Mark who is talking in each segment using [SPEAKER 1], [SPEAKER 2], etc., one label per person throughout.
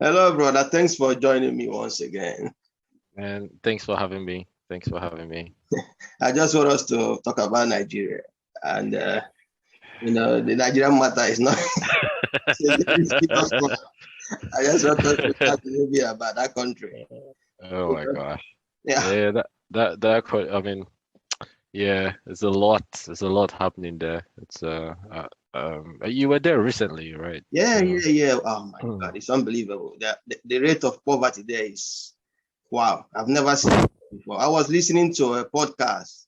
[SPEAKER 1] Hello, brother. Thanks for joining me once again.
[SPEAKER 2] And thanks for having me. Thanks for having me.
[SPEAKER 1] I just want us to talk about Nigeria. And, the Nigerian matter is not a very serious one. I just want us to talk a little bit about that country.
[SPEAKER 2] Oh my gosh.
[SPEAKER 1] Yeah.
[SPEAKER 2] Yeah, I mean, yeah, there's a lot. There's a lot happening there. You were there recently, right?
[SPEAKER 1] Yeah,
[SPEAKER 2] You
[SPEAKER 1] yeah,
[SPEAKER 2] know.
[SPEAKER 1] yeah. Oh, my
[SPEAKER 2] Hmm.
[SPEAKER 1] God. It's unbelievable. The rate of poverty there is, wow. I've never seen it before. I was listening to a podcast,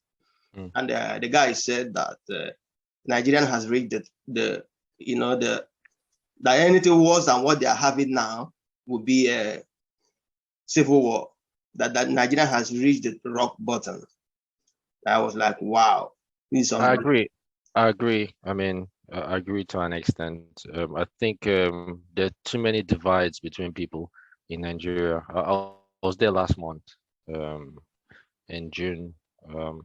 [SPEAKER 2] Hmm.
[SPEAKER 1] and the guy said that Nigerian has reached the you know, the that anything worse than what they are having now would be a civil war. That Nigeria has reached the rock bottom. I was like, wow, this is
[SPEAKER 2] I
[SPEAKER 1] unbelievable.
[SPEAKER 2] agree. I agree. I mean, I agree to an extent. I think there are too many divides between people in Nigeria. I was there last month, um, in June. Um,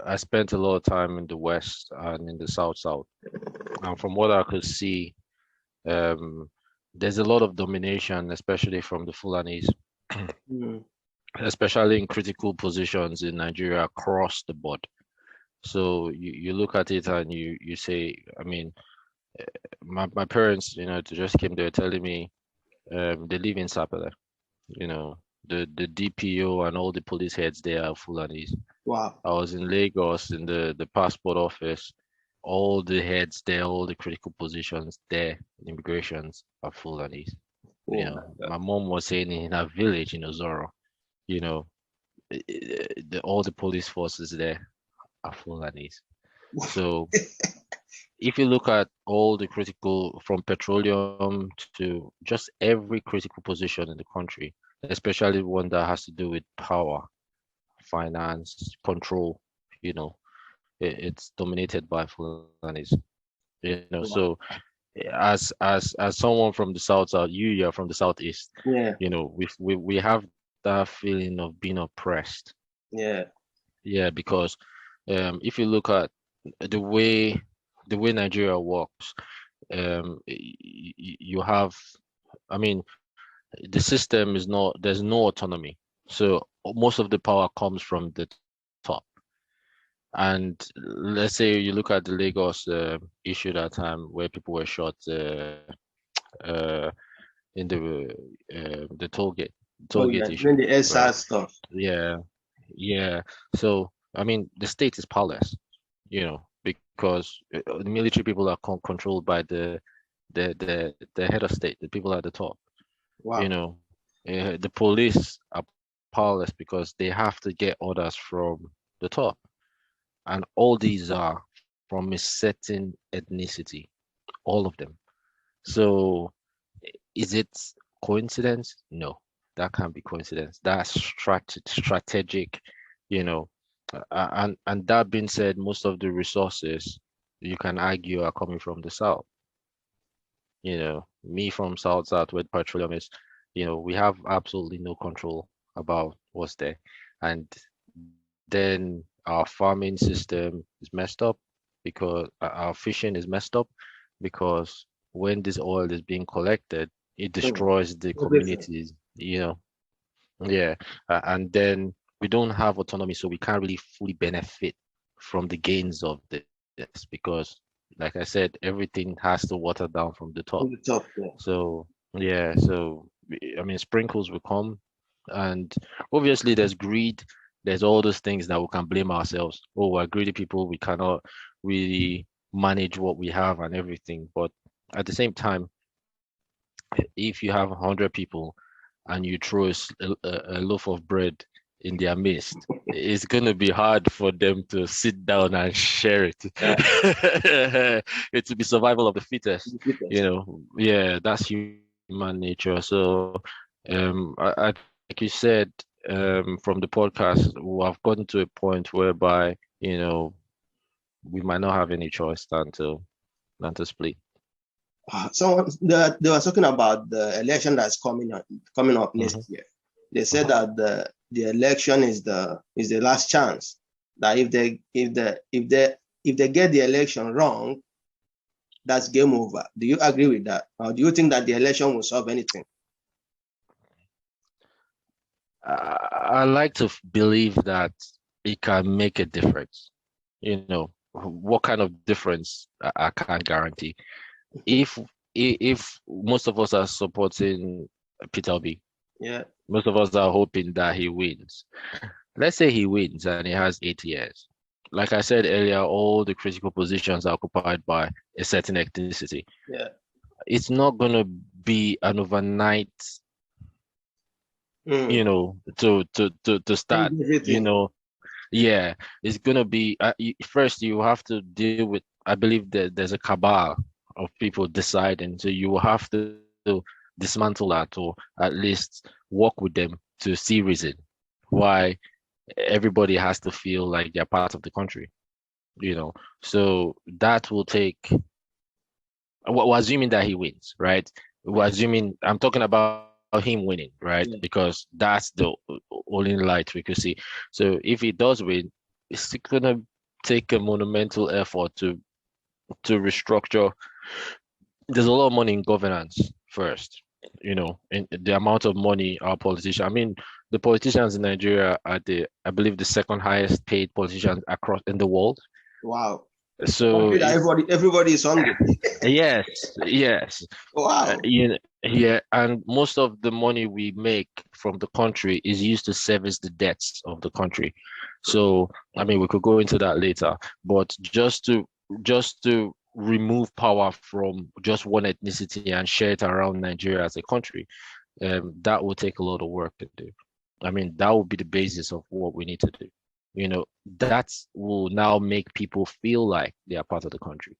[SPEAKER 2] I spent a lot of time in the west and in the south. And from what I could see, um, there's a lot of domination, especially from the Fulanis,
[SPEAKER 1] Mm.
[SPEAKER 2] especially in critical positions in Nigeria across the board. So you look at it and you say, I mean, my parents, they just came there telling me they live in Sapele, the DPO and all the police heads there are Fulanis.
[SPEAKER 1] Wow.
[SPEAKER 2] I was in Lagos in the passport office. All the heads there, all the critical positions there, immigrations are Fulanis.
[SPEAKER 1] Oh my God.
[SPEAKER 2] My mom was saying in her village in Ozoro, you know, all the police forces there are Fulanis. So if you look at all the critical, from petroleum to just every critical position in the country, especially one that has to do with power, finance, control, you know, it's dominated by Fulanis. So
[SPEAKER 1] Wow.
[SPEAKER 2] as someone from the south, you're from the southeast,
[SPEAKER 1] Yeah.
[SPEAKER 2] we have that feeling of being oppressed.
[SPEAKER 1] Yeah.
[SPEAKER 2] Yeah, because if you look at the way the way Nigeria works, you have, I mean, the system is not, there's no autonomy. So most of the power comes from the top. And let's say you look at the Lagos issue that time where people were shot uh, in the
[SPEAKER 1] Oh
[SPEAKER 2] toll gate
[SPEAKER 1] yeah.
[SPEAKER 2] issue,
[SPEAKER 1] Then the
[SPEAKER 2] right?
[SPEAKER 1] SR stuff.
[SPEAKER 2] Yeah, yeah. So I mean, the state is powerless, because the military people are controlled by the head of state, the people at the top. You
[SPEAKER 1] Wow.
[SPEAKER 2] know, the police are powerless because they have to get orders from the top, and all these are from a certain ethnicity, all of them. So is it coincidence? No, that can't be coincidence. That's strategic, you know. And that being said, most of the resources you can argue are coming from the south. Me from south where petroleum is, we have absolutely no control about what's there. And then our farming system is messed up because our fishing is messed up because when this oil is being collected, it
[SPEAKER 1] Mm.
[SPEAKER 2] destroys the
[SPEAKER 1] Everything.
[SPEAKER 2] communities, yeah. And then we don't have autonomy, so we can't really fully benefit from the gains of this because, like I said, everything has to water down from the top.
[SPEAKER 1] On the top. Yeah.
[SPEAKER 2] So, yeah, I mean, sprinkles will come, and obviously there's greed. There's all those things that we can blame ourselves. Oh, we're greedy people. We cannot really manage what we have and everything. But at the same time, if you have 100 people and you throw a loaf of bread in their midst, it's going to be hard for them to sit down and share it.
[SPEAKER 1] Yeah.
[SPEAKER 2] It will be survival of the fittest,
[SPEAKER 1] The fittest.
[SPEAKER 2] Yeah, that's human nature. So, like you said, from the podcast, we have gotten to a point whereby, we might not have any choice than to split.
[SPEAKER 1] So they were talking about the election that's coming up
[SPEAKER 2] Hmm.
[SPEAKER 1] next year. They said that the election is the last chance. That if they get the election wrong, that's game over. Do you agree with that? Or do you think that the election will solve anything?
[SPEAKER 2] I like to believe that it can make a difference. You know, what kind of difference I can't guarantee. If if most of us are supporting Peter Obi,
[SPEAKER 1] Yeah.
[SPEAKER 2] most of us are hoping that he wins. Let's say he wins and he has 8 years. Like I said earlier, all the critical positions are occupied by a certain ethnicity.
[SPEAKER 1] Yeah.
[SPEAKER 2] It's not going to be an overnight,
[SPEAKER 1] Mm.
[SPEAKER 2] to start,
[SPEAKER 1] Everything.
[SPEAKER 2] yeah, it's going to be first you have to deal with, I believe that there's a cabal of people deciding, so you will have to dismantle that or at least work with them to see reason why everybody has to feel like they're part of the country, So that will take, we're assuming that he wins, right? We're assuming, I'm talking about him winning, right?
[SPEAKER 1] Yeah.
[SPEAKER 2] Because that's the only light we could see. So if he does win, it's gonna take a monumental effort to restructure. There's a lot of money in governance first, and the amount of money our politicians, I mean, the politicians in Nigeria are I believe the second highest paid politicians across in the world.
[SPEAKER 1] Wow.
[SPEAKER 2] So
[SPEAKER 1] That everybody is hungry.
[SPEAKER 2] yes, yes.
[SPEAKER 1] Wow.
[SPEAKER 2] Yeah, and most of the money we make from the country is used to service the debts of the country. So, I mean, we could go into that later, but just to remove power from just one ethnicity and share it around Nigeria as a country, that will take a lot of work to do. I mean, that will be the basis of what we need to do. That will now make people feel like they are part of the country,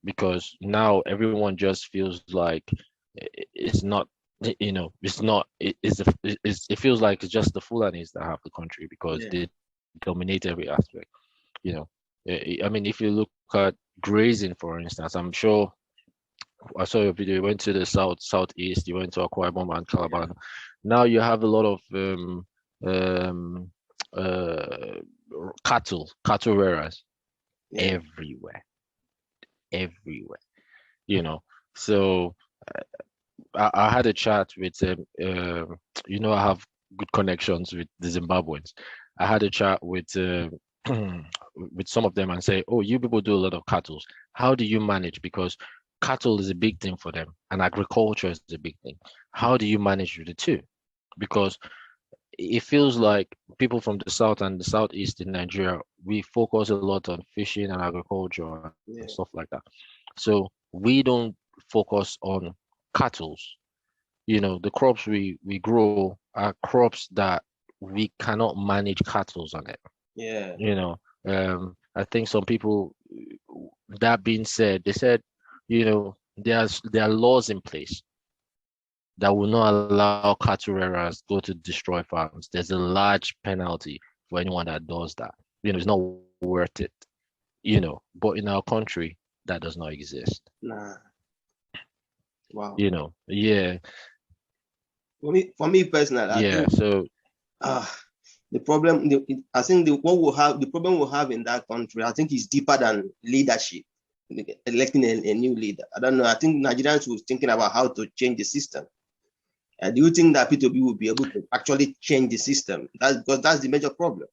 [SPEAKER 2] because now everyone just feels like it's not, it's not, it feels like it's just the Fulanis that have the country because
[SPEAKER 1] Yeah.
[SPEAKER 2] they dominate every aspect, you know. I mean, if you look at grazing, for instance, I'm sure I saw your video. You went to the southeast, you went to Akwa Ibom and Calabar. Now you have a lot of um, uh, cattle rearers
[SPEAKER 1] Yeah.
[SPEAKER 2] everywhere. So I had a chat with I have good connections with the Zimbabweans. I had a chat with with some of them and say, oh, you people do a lot of cattle. How do you manage? Because cattle is a big thing for them and agriculture is a big thing. How do you manage the two? Because it feels like people from the south and the southeast in Nigeria, we focus a lot on fishing and agriculture
[SPEAKER 1] Yeah.
[SPEAKER 2] and stuff like that. So we don't focus on cattle. The crops we grow are crops that we cannot manage cattle on it.
[SPEAKER 1] Yeah.
[SPEAKER 2] I think some people, that being said, they said, there are laws in place that will not allow cattle rearers go to destroy farms. There's a large penalty for anyone that does that. It's not worth it. But in our country, that does not exist.
[SPEAKER 1] Nah. Wow.
[SPEAKER 2] Yeah.
[SPEAKER 1] For me personally, I
[SPEAKER 2] Yeah.
[SPEAKER 1] think
[SPEAKER 2] So
[SPEAKER 1] the problem, I think the problem we'll have in that country, I think is deeper than leadership, electing a new leader. I don't know. I think Nigerians were thinking about how to change the system. Do you think that P2B will be able to actually change the system? Because that's the major problem.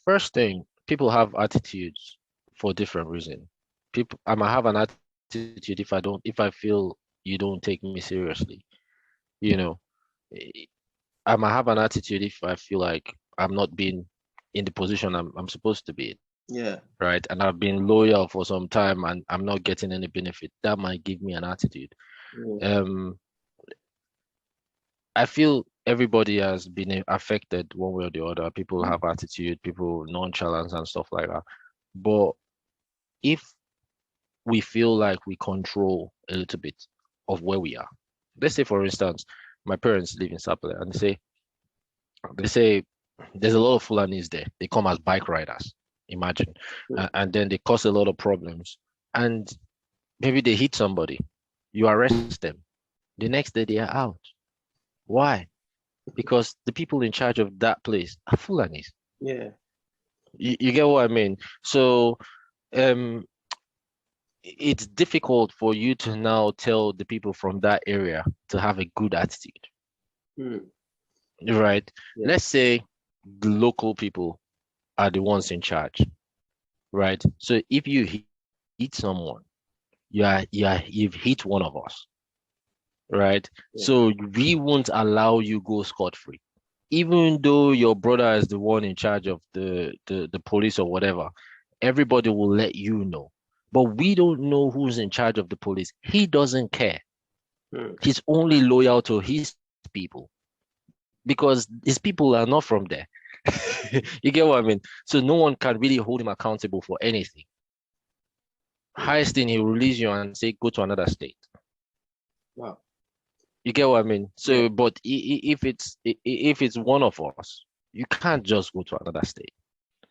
[SPEAKER 2] First thing, people have attitudes for different reasons. I might have an attitude if I feel you don't take me seriously. I might have an attitude if I feel like I'm not being in the position I'm supposed to be in.
[SPEAKER 1] Yeah.
[SPEAKER 2] Right. And I've been loyal for some time and I'm not getting any benefit. That might give me an attitude.
[SPEAKER 1] Yeah.
[SPEAKER 2] I feel everybody has been affected one way or the other. People have attitude, people nonchalance and stuff like that. But if we feel like we control a little bit of where we are, let's say, for instance, my parents live in Sapele and they say there's a lot of Fulanis there. They come as bike riders, imagine. And then they cause a lot of problems. And maybe they hit somebody. You arrest them. The next day they are out. Why? Because the people in charge of that place are Fulanis.
[SPEAKER 1] Yeah.
[SPEAKER 2] You get what I mean? So it's difficult for you to now tell the people from that area to have a good attitude,
[SPEAKER 1] Mm.
[SPEAKER 2] right?
[SPEAKER 1] Yeah.
[SPEAKER 2] Let's say the local people are the ones in charge, right? So if you hit someone, you've hit one of us, right?
[SPEAKER 1] Yeah.
[SPEAKER 2] So we won't allow you go scot-free, even though your brother is the one in charge of the police or whatever. Everybody will let you know, but we don't know who's in charge of the police. He doesn't care.
[SPEAKER 1] Mm.
[SPEAKER 2] He's only loyal to his people because his people are not from there. You get what I mean? So no one can really hold him accountable for anything. Highest thing, he'll release you and say, go to another state.
[SPEAKER 1] Wow.
[SPEAKER 2] You get what I mean?
[SPEAKER 1] Yeah.
[SPEAKER 2] So, but if it's one of us, you can't just go to another state.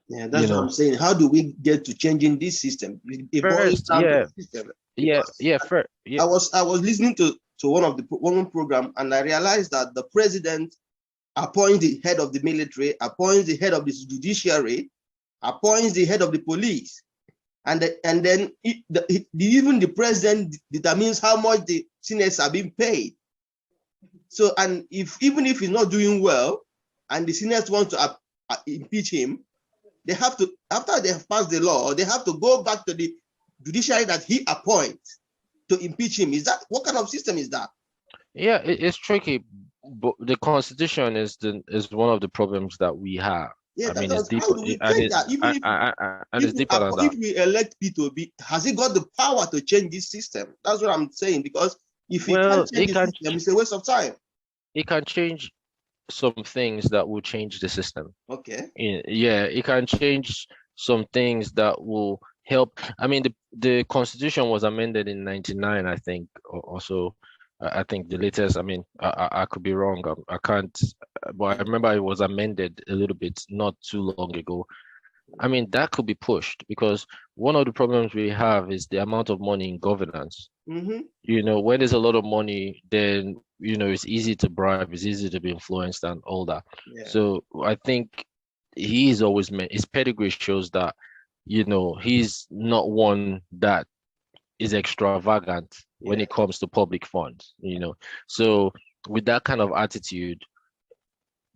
[SPEAKER 1] Yeah, that's what I'm saying. How do we get to changing this system? It boils
[SPEAKER 2] First,
[SPEAKER 1] down to
[SPEAKER 2] yeah,
[SPEAKER 1] the system.
[SPEAKER 2] yeah,
[SPEAKER 1] Because
[SPEAKER 2] yeah, fair, yeah.
[SPEAKER 1] I was listening to one program, and I realized that the president appoints the head of the military, appoints the head of the judiciary, appoints the head of the police, and then even the president determines how much the senators are being paid. So, and even if he's not doing well, and the senators want to impeach him, they have to, after they have passed the law, they have to go back to the judiciary that he appoints to impeach him. Is that, what kind of system is that?
[SPEAKER 2] Yeah, it's tricky, but the constitution is one of the problems that we have.
[SPEAKER 1] Yeah,
[SPEAKER 2] I mean,
[SPEAKER 1] that's
[SPEAKER 2] it's deeper,
[SPEAKER 1] how do we
[SPEAKER 2] and
[SPEAKER 1] change that? Even
[SPEAKER 2] it's deeper than that.
[SPEAKER 1] if we elect P2B, has he got the power to change this system? That's what I'm saying. Because if he can't change the system, it's a waste of time.
[SPEAKER 2] It can change some things that will change the system.
[SPEAKER 1] Okay.
[SPEAKER 2] Yeah, it can change some things that will help. I mean, the constitution was amended in 99, I think, or so. I think the latest, I mean, I could be wrong. I can't, but I remember it was amended a little bit not too long ago. I mean, that could be pushed because one of the problems we have is the amount of money in governance.
[SPEAKER 1] Mm-hmm.
[SPEAKER 2] When there's a lot of money, then, it's easy to bribe, it's easy to be influenced and all that.
[SPEAKER 1] Yeah.
[SPEAKER 2] So I think he's always meant, his pedigree shows that, he's not one that is extravagant when it comes to public funds, So with that kind of attitude,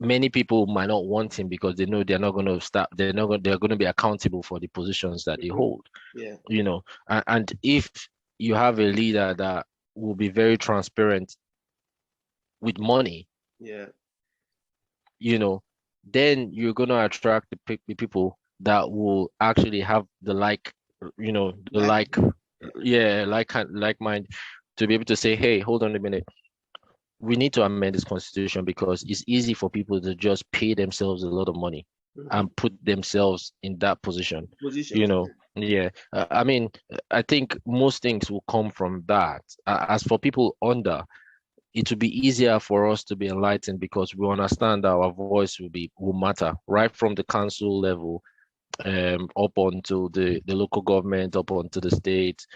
[SPEAKER 2] many people might not want him because they know they're not going to start, they're going to be accountable for the positions that they hold.
[SPEAKER 1] Yeah.
[SPEAKER 2] And if you have a leader that will be very transparent with money, then you're going to attract the people that will actually have the like mind to be able to say, hey, hold on a minute, we need to amend this constitution because it's easy for people to just pay themselves a lot of money and put themselves in that position. I mean, I think most things will come from that. As for people under, it will be easier for us to be enlightened because we understand that our voice will matter right from the council level, up onto the local government, up onto the state,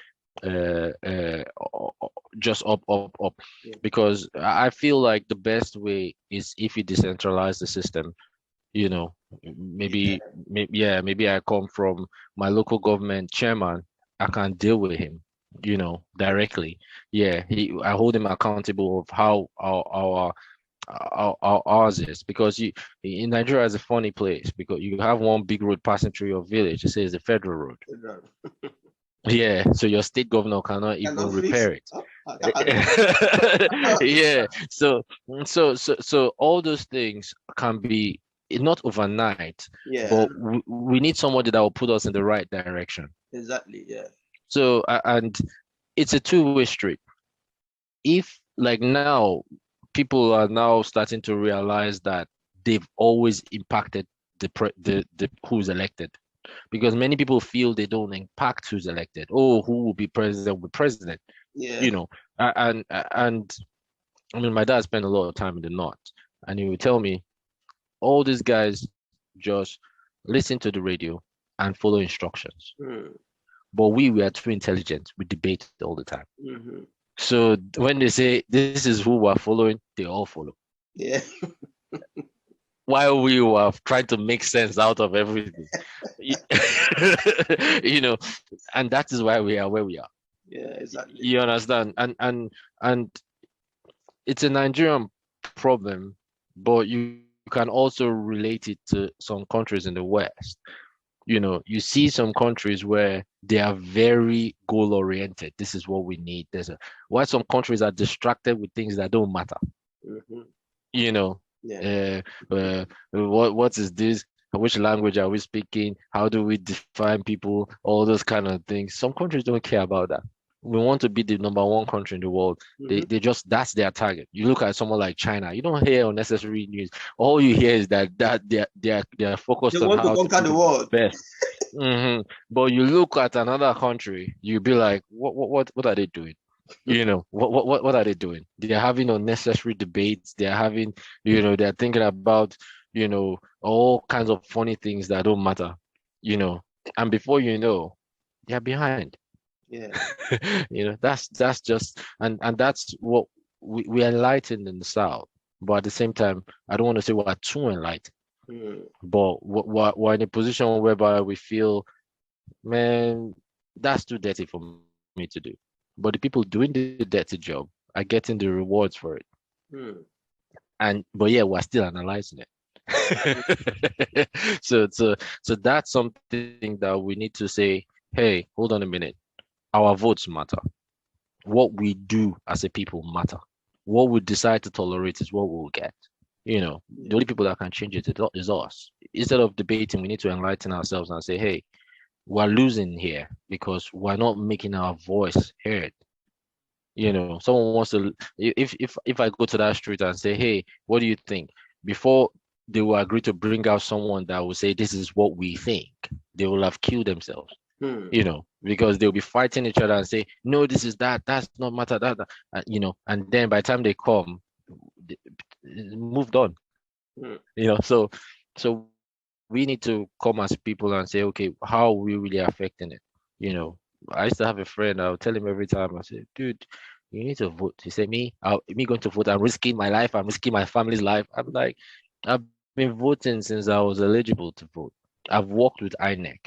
[SPEAKER 2] just up. Because I feel like the best way is if you decentralize the system. Maybe I come from my local government chairman, I can deal with him, directly. I hold him accountable of how ours is, because in Nigeria is a funny place because you have one big road passing through your village. It says the federal road. Yeah, so your state governor cannot even repair it. Yeah, so all those things can be not overnight, but we need somebody that will put us in the right direction.
[SPEAKER 1] Exactly. Yeah.
[SPEAKER 2] So and it's a two-way street. If like now people are now starting to realize that they've always impacted the who's elected, because many people feel they don't impact who's elected. Oh, who will be president will be president. And I mean, my dad spent a lot of time in the north, and he would tell me all these guys just listen to the radio and follow instructions. But we are too intelligent. We debate all the time. So when they say this is who we're following, they all follow.
[SPEAKER 1] Yeah.
[SPEAKER 2] While we were trying to make sense out of everything, and that is why we are where we are.
[SPEAKER 1] Yeah, exactly.
[SPEAKER 2] You understand? And it's a Nigerian problem, but you can also relate it to some countries in the West. You know, you see some countries where they are very goal oriented. This is what we need. Why some countries are distracted with things that don't matter.
[SPEAKER 1] Hmm.
[SPEAKER 2] You know,
[SPEAKER 1] Yeah.
[SPEAKER 2] uh, what is this? Which language are we speaking? How do we define people? All those kind of things. Some countries don't care about that. We want to be the number one country in the world.
[SPEAKER 1] Hmm.
[SPEAKER 2] They just that's their target. You look at someone like China, you don't hear unnecessary news. All you hear is that they're
[SPEAKER 1] They
[SPEAKER 2] focused on
[SPEAKER 1] want to
[SPEAKER 2] how to
[SPEAKER 1] conquer
[SPEAKER 2] be
[SPEAKER 1] the
[SPEAKER 2] the
[SPEAKER 1] world.
[SPEAKER 2] best. But you look at another country, you be like, what are they doing? You know, what are they doing? They're having unnecessary debates. They're having, they're thinking about, all kinds of funny things that don't matter, you know. And before you know, they're behind.
[SPEAKER 1] Yeah.
[SPEAKER 2] That's just and that's what we enlightened in the South. But at the same time, I don't want to say we're too enlightened,
[SPEAKER 1] Mm.
[SPEAKER 2] but we're in a position whereby we feel, man, that's too dirty for me to do. But the people doing the dirty job are getting the rewards for it.
[SPEAKER 1] Mm.
[SPEAKER 2] But yeah, we're still analyzing it. So that's something that we need to say, hey, hold on a minute. Our votes matter. What we do as a people matter. What we decide to tolerate is what we'll get. The
[SPEAKER 1] Yeah.
[SPEAKER 2] only people that can change it is us. Instead of debating, we need to enlighten ourselves and say, hey, we're losing here because we're not making our voice heard. Someone wants to, if I go to that street and say, hey, what do you think? Before they will agree to bring out someone that will say, this is what we think, they will have killed themselves,
[SPEAKER 1] Mm.
[SPEAKER 2] because they'll be fighting each other and say, no, this is that's not matter, and then by the time they come, they- moved on,
[SPEAKER 1] Mm.
[SPEAKER 2] so we need to come as people and say, okay, how are we really affecting it? You know, I used to have a friend, I'll tell him every time, I say, dude, you need to vote. He said, me going to vote, I'm risking my life, I'm risking my family's life. I'm like, I've been voting since I was eligible to vote. I've worked with INEC.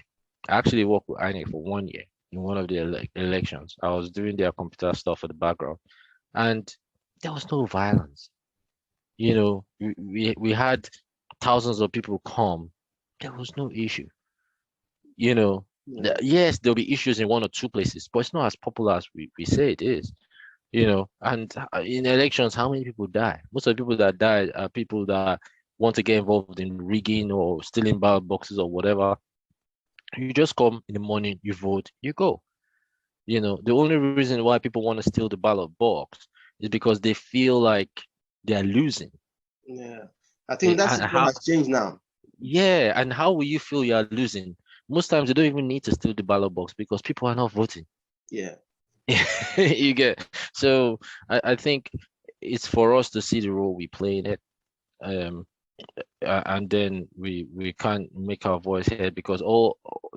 [SPEAKER 2] I actually worked with INEC for 1 year in one of the elections. I was doing their computer stuff in the background, and there was no violence. We had thousands of people come. There was no issue.
[SPEAKER 1] Yeah.
[SPEAKER 2] Yes, there'll be issues in one or two places, but it's not as popular as we say it is. And in elections, how many people die? Most of the people that die are people that want to get involved in rigging or stealing ballot boxes or whatever. You just come in the morning, you vote, you go. The only reason why people want to steal the ballot box is because they feel like they're losing.
[SPEAKER 1] Yeah. I think that
[SPEAKER 2] And
[SPEAKER 1] system
[SPEAKER 2] how,
[SPEAKER 1] has changed now.
[SPEAKER 2] yeah, and how will you feel you're losing? Most times you don't even need to steal the ballot box because people are not voting.
[SPEAKER 1] Yeah.
[SPEAKER 2] You get so I think it's for us to see the role we play in it. Um, and then we can't make our voice heard because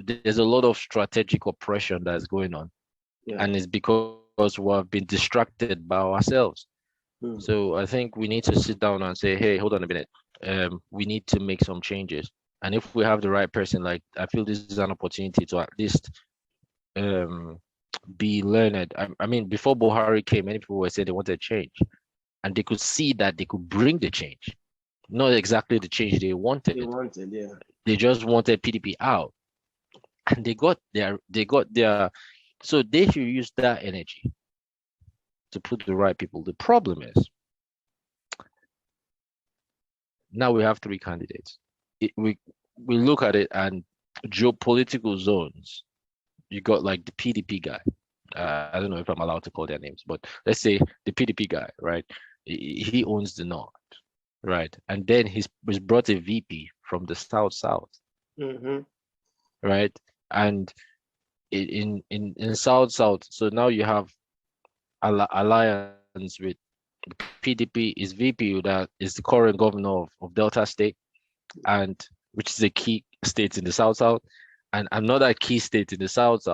[SPEAKER 2] there's a lot of strategic oppression that's going on,
[SPEAKER 1] Yeah.
[SPEAKER 2] and it's because we have been distracted by ourselves.
[SPEAKER 1] Mm.
[SPEAKER 2] So I think we need to sit down and say, hey, hold on a minute. We need to make some changes. And if we have the right person, like I feel this is an opportunity to at least um be learned. I mean, before Buhari came, many people were saying they wanted change, and they could see that they could bring the change, not exactly the change they
[SPEAKER 1] They
[SPEAKER 2] wanted.
[SPEAKER 1] wanted, yeah.
[SPEAKER 2] They just wanted PDP out, and they got their. So they should use that energy to put the right people. The problem is now we have three candidates. We look at it and geopolitical zones. You got like the PDP guy. I don't know if I'm allowed to call their names, but let's say the PDP guy, right? He owns the North, right? And then he's brought a VP from the South,
[SPEAKER 1] Mm-hmm.
[SPEAKER 2] right? And in South, so now you have alliance with the PDP is VP that is the current governor of Delta State, and which is a key state in the South, and another key state in the South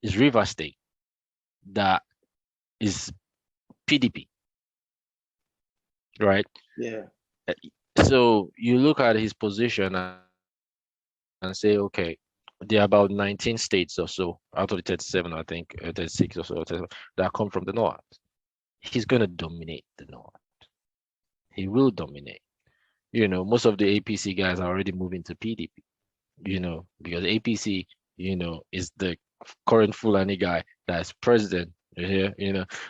[SPEAKER 2] is River State that is PDP, right?
[SPEAKER 1] Yeah.
[SPEAKER 2] So you look at his position and say, okay, this guy there are about 19 states or so out of the 37, I think, 36 or so, that come from the north. He's going to dominate the north. He will dominate. Most of the APC guys are already moving to PDP, because APC, is the current Fulani guy that's president here,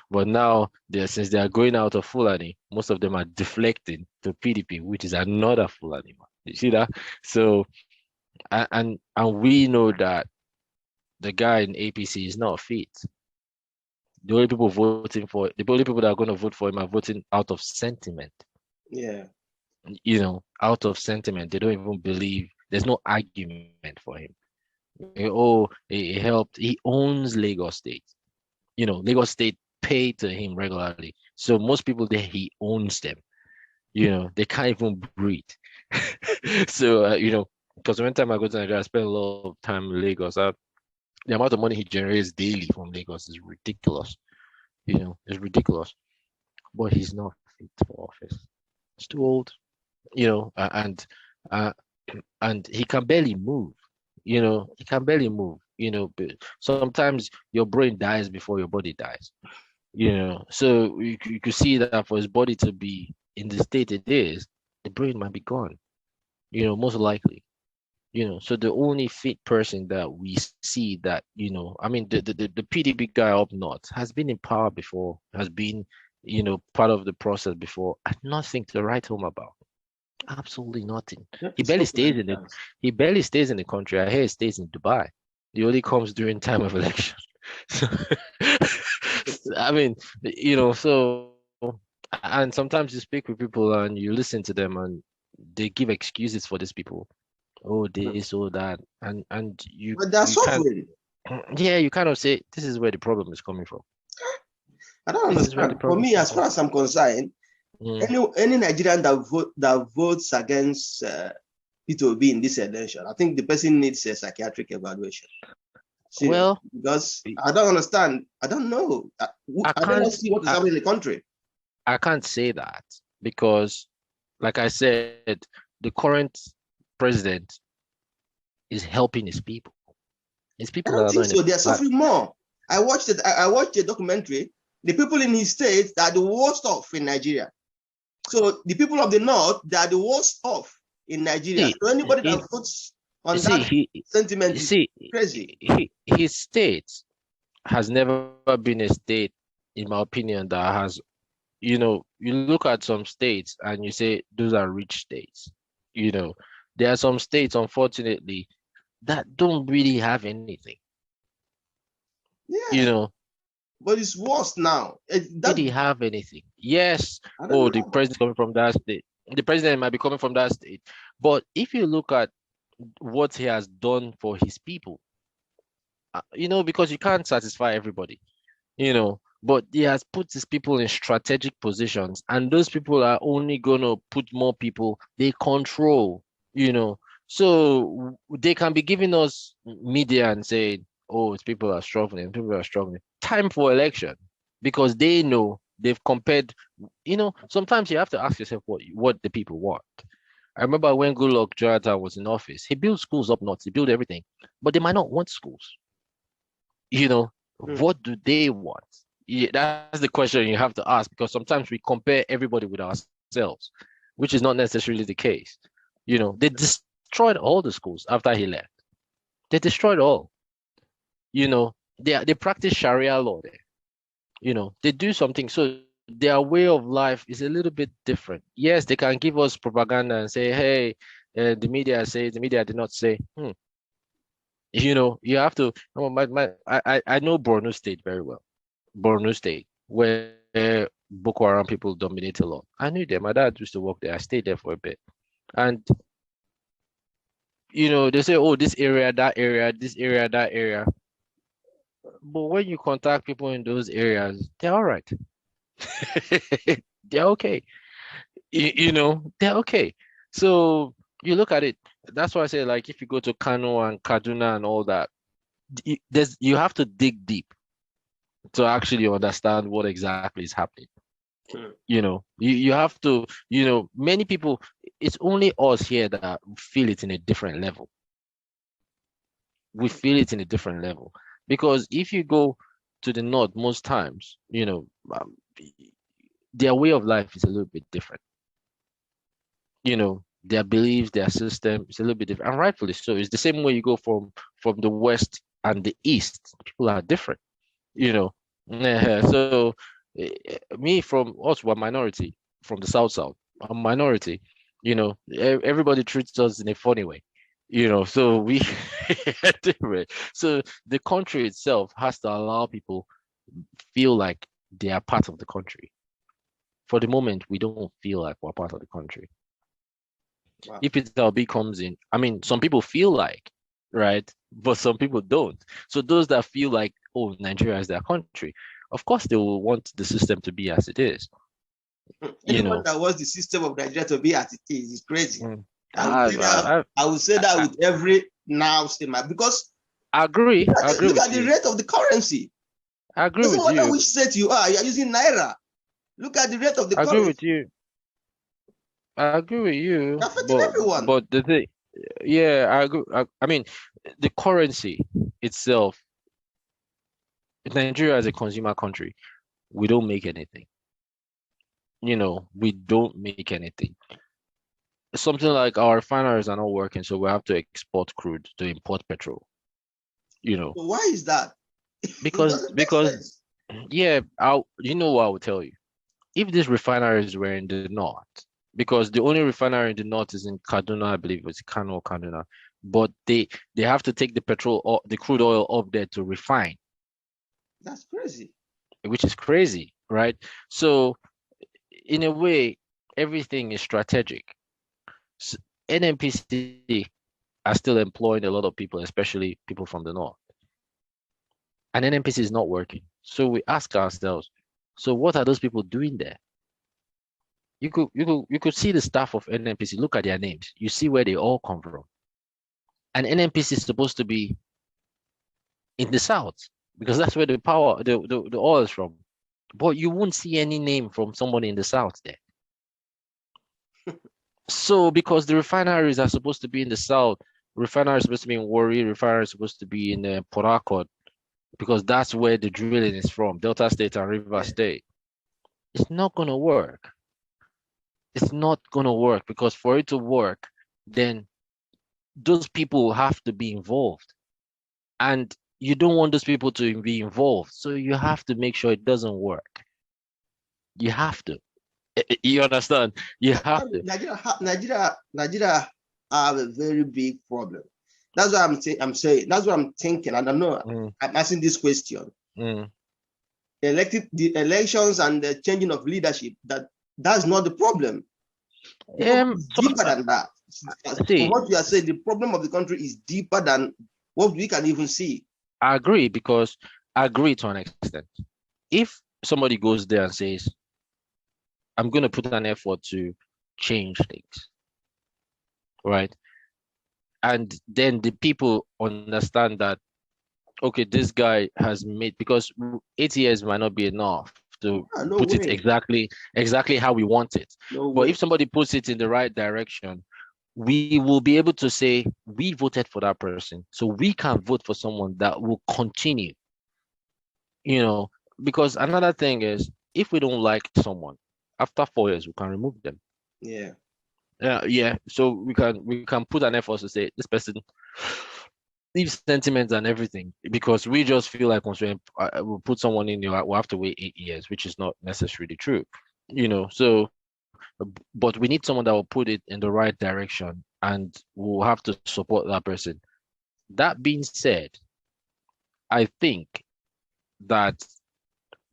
[SPEAKER 2] But now, since they are going out of Fulani, most of them are deflecting to PDP, which is another Fulani man. You see that? So, and we know that the guy in APC is not fit. The only people that are going to vote for him are voting out of sentiment.
[SPEAKER 1] Yeah.
[SPEAKER 2] Out of sentiment. They don't even believe. There's no argument for him. Oh, he helped. He owns Lagos State. Lagos State pay to him regularly. So most people there, he owns them. They can't even breathe. So, because one time I go to Nigeria, I spend a lot of time in Lagos. The amount of money he generates daily from Lagos is ridiculous. It's ridiculous. But he's not fit for office. He's too old. And he can barely move. He can barely move. But sometimes your brain dies before your body dies. So you could see that for his body to be in the state it is, the brain might be gone. Most likely. So the only fit person that we see that, I mean, the PDP guy up north has been in power before, has been, part of the process before, and nothing to write home about. Absolutely nothing. He barely stays in it. He barely stays in the country. I hear he stays in Dubai. He only comes during time of election. So, I mean, so, and sometimes you speak with people and you listen to them and they give excuses for these people. Oh, this or that, and you.
[SPEAKER 1] But they're suffering.
[SPEAKER 2] Yeah, you kind of say this is where the problem is coming from.
[SPEAKER 1] I don't understand. For me, as far as I'm concerned, any Nigerian that votes against Peter Obi in this election, I think the person needs a psychiatric evaluation.
[SPEAKER 2] Well,
[SPEAKER 1] because I don't understand. I don't know. I don't see what is happening in the country.
[SPEAKER 2] I can't say that because, like I said, the current president is helping his people. His people
[SPEAKER 1] I don't think so. They're suffering more. I watched it. I watched a documentary. The people in his state are the worst off in Nigeria. So the people of the north, they are the worst off in Nigeria. So anybody that votes on that sentiment is crazy.
[SPEAKER 2] His state has never been a state, in my opinion, that has, you look at some states and you say those are rich states. There are some states, unfortunately, that don't really have anything.
[SPEAKER 1] Yeah. But it's worse now.
[SPEAKER 2] Did he have anything? Yes. Oh, the president coming from that state. The president might be coming from that state. But if you look at what he has done for his people, because you can't satisfy everybody, but he has put his people in strategic positions, and those people are only going to put more people they control, so they can be giving us media and saying, oh, it's people are struggling. Time for election, because they know they've compared. Sometimes you have to ask yourself what the people want. I remember when Goodluck Jonathan was in office, he built schools up north, he built everything, but they might not want schools. What do they want? Yeah, that's the question you have to ask, because sometimes we compare everybody with ourselves, which is not necessarily the case. They destroyed all the schools after he left. They destroyed all. They practice Sharia law there. They do something. So their way of life is a little bit different. Yes, they can give us propaganda and say, hey, the media did not say. You have to. I know Borno State very well. Borno State, where Boko Haram people dominate a lot. I knew them. My dad used to work there. I stayed there for a bit. And, they say, oh, this area, that area, this area, that area. But when you contact people in those areas, they're all right. They're okay. They're okay. So you look at it. That's why I say, like, if you go to Kano and Kaduna and all that, you have to dig deep to actually understand what exactly is happening. You have to, many people, it's only us here that feel it in a different level. we feel it in a different level. Because if you go to the north, most times, their way of life is a little bit different. Their beliefs, their system is a little bit different, and rightfully so. It's the same way you go from the west and the east. People are different, you know. So me, from us, we're minority from the south. I'm minority, everybody treats us in a funny way, so we are different. So the country itself has to allow people feel like they are part of the country. For the moment, we don't feel like we're part of the country.
[SPEAKER 1] Wow.
[SPEAKER 2] If Peter Obi comes in, I mean, some people feel like, right? But some people don't. So those that feel like, oh, Nigeria is their country, of course they will want the system to be as it is.
[SPEAKER 1] Anyone that wants the system of Nigeria to be as it is crazy.
[SPEAKER 2] I
[SPEAKER 1] would say that with every now statement, because
[SPEAKER 2] I agree.
[SPEAKER 1] Look
[SPEAKER 2] with
[SPEAKER 1] at the
[SPEAKER 2] you.
[SPEAKER 1] rate of the currency.
[SPEAKER 2] I agree with
[SPEAKER 1] Doesn't matter
[SPEAKER 2] you.
[SPEAKER 1] which state you are using naira. Look at the rate of the
[SPEAKER 2] I
[SPEAKER 1] currency.
[SPEAKER 2] agree with you. I agree with you.
[SPEAKER 1] It's affecting everyone.
[SPEAKER 2] But the thing, yeah, I agree. I mean, the currency itself, Nigeria as a consumer country, we don't make anything. We don't make anything. Something like our refineries are not working, so we have to export crude to import petrol.
[SPEAKER 1] So why is that?
[SPEAKER 2] Because yeah, what I will tell you. If these refineries were in the north, because the only refinery in the north is in Kaduna, I believe it's Kano or Kaduna, but they have to take the petrol or the crude oil up there to refine.
[SPEAKER 1] That's crazy.
[SPEAKER 2] Which is crazy, right? So in a way, everything is strategic. So NNPC are still employing a lot of people, especially people from the north. And NNPC is not working. So we ask ourselves, so what are those people doing there? You could see the staff of NNPC, look at their names. You see where they all come from. And NNPC is supposed to be in the south because that's where the power, the oil is from. But you won't see any name from somebody in the south there. So because the refineries are supposed to be in the south, refineries are supposed to be in Warri, refineries are supposed to be in Port Harcourt, because that's where the drilling is from, Delta State and River State. It's not going to work. It's not going to work, because for it to work, then those people have to be involved. And you don't want those people to be involved. So you have to make sure it doesn't work. You have to. You understand? You have to.
[SPEAKER 1] Nigeria have a very big problem. That's what I'm saying. That's what I'm thinking. And I know I'm asking this question. The elections and the changing of leadership, that's not the problem. Deeper than that. From what you are saying, the problem of the country is deeper than what we can even see.
[SPEAKER 2] I agree, because I agree to an extent. If somebody goes there and says, I'm going to put an effort to change things, right? And then the people understand that, okay, this guy has made, because 8 years might not be enough to put it exactly how we want it. But if somebody puts it in the right direction, we will be able to say, we voted for that person, so we can vote for someone that will continue. Because another thing is, if we don't like someone, after 4 years, we can remove them. Yeah. So we can put an effort to say, this person leaves sentiments and everything, because we just feel like once we put someone in, we'll have to wait 8 years, which is not necessarily true. So, but we need someone that will put it in the right direction, and we'll have to support that person. That being said, I think that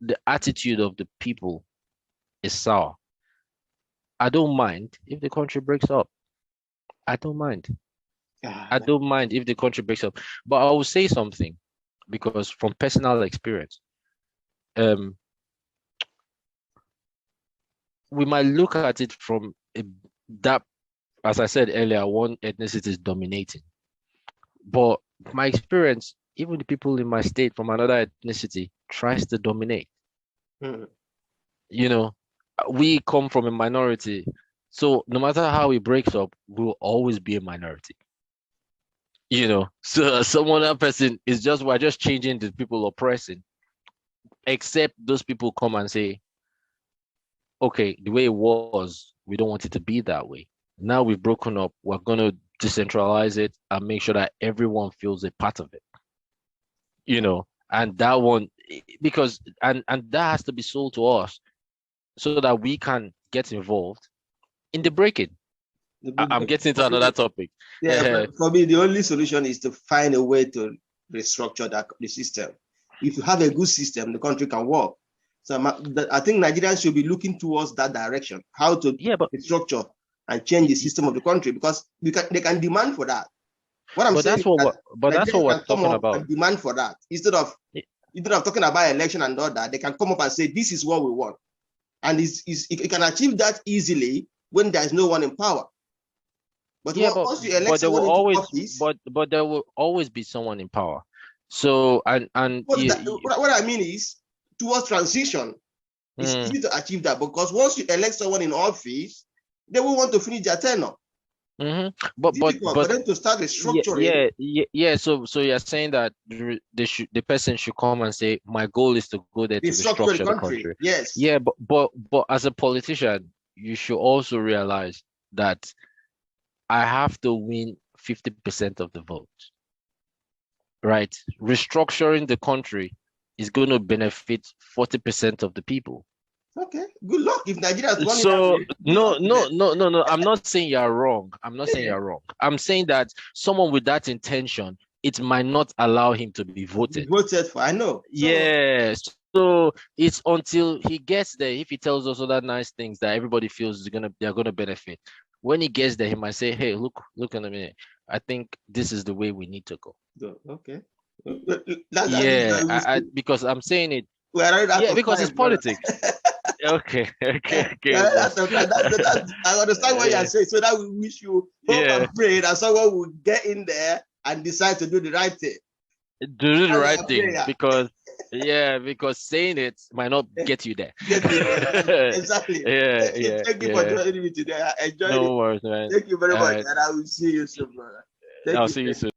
[SPEAKER 2] the attitude of the people is sour. I don't mind if the country breaks up. I don't mind. I don't mind if the country breaks up. But I will say something, because from personal experience, we might look at it from that, as I said earlier, one ethnicity is dominating. But my experience, even the people in my state from another ethnicity tries to dominate. We come from a minority. So no matter how it breaks up, we'll always be a minority. So someone other person is just, we're just changing the people oppressing, except those people come and say, okay, the way it was, we don't want it to be that way. Now we've broken up, we're going to decentralize it and make sure that everyone feels a part of it. And that one, because and that has to be sold to us so that we can get involved in the breaking. I'm getting to another topic.
[SPEAKER 1] Yeah, for me, the only solution is to find a way to restructure the system. If you have a good system, the country can work. So I think Nigerians should be looking towards that direction, how to restructure and change the system of the country, because they can demand for that. What I'm saying
[SPEAKER 2] that's what we're talking about.
[SPEAKER 1] And demand for that instead of talking about election and all that. They can come up and say, this is what we want, and it can achieve that easily when there is no one in power. But once you elect someone into office,
[SPEAKER 2] but there will always be someone in power. So
[SPEAKER 1] what I mean is, towards transition, it's easy to achieve that, because once you elect someone in office, they will want to finish their tenure.
[SPEAKER 2] But
[SPEAKER 1] for them to start restructuring.
[SPEAKER 2] So you're saying that the person should come and say, my goal is to go there to restructure the country.
[SPEAKER 1] Yes.
[SPEAKER 2] Yeah, but as a politician, you should also realize that I have to win 50% of the vote. Right? Restructuring the country is going to benefit 40% of the people.
[SPEAKER 1] Okay, good luck if Nigeria is
[SPEAKER 2] running. So no. I'm not saying you're wrong. I'm saying that someone with that intention, it might not allow him to be voted.
[SPEAKER 1] Voted for, I know.
[SPEAKER 2] Yes. So it's until he gets there, if he tells us all that nice things that everybody feels they're gonna benefit. When he gets there, he might say, hey, look in a minute. I think this is the way we need to go.
[SPEAKER 1] Okay.
[SPEAKER 2] Because I'm saying it.
[SPEAKER 1] Because
[SPEAKER 2] it's politics. Okay.
[SPEAKER 1] I understand what you're saying. So that we wish you hope and pray that someone will get in there and decide to do the right thing.
[SPEAKER 2] Do the right thing, because saying it might not get you there.
[SPEAKER 1] Exactly. Thank you for joining me today. I enjoyed it.
[SPEAKER 2] No worries, man.
[SPEAKER 1] Thank you very much, and I will see you soon, brother.
[SPEAKER 2] I'll see you soon.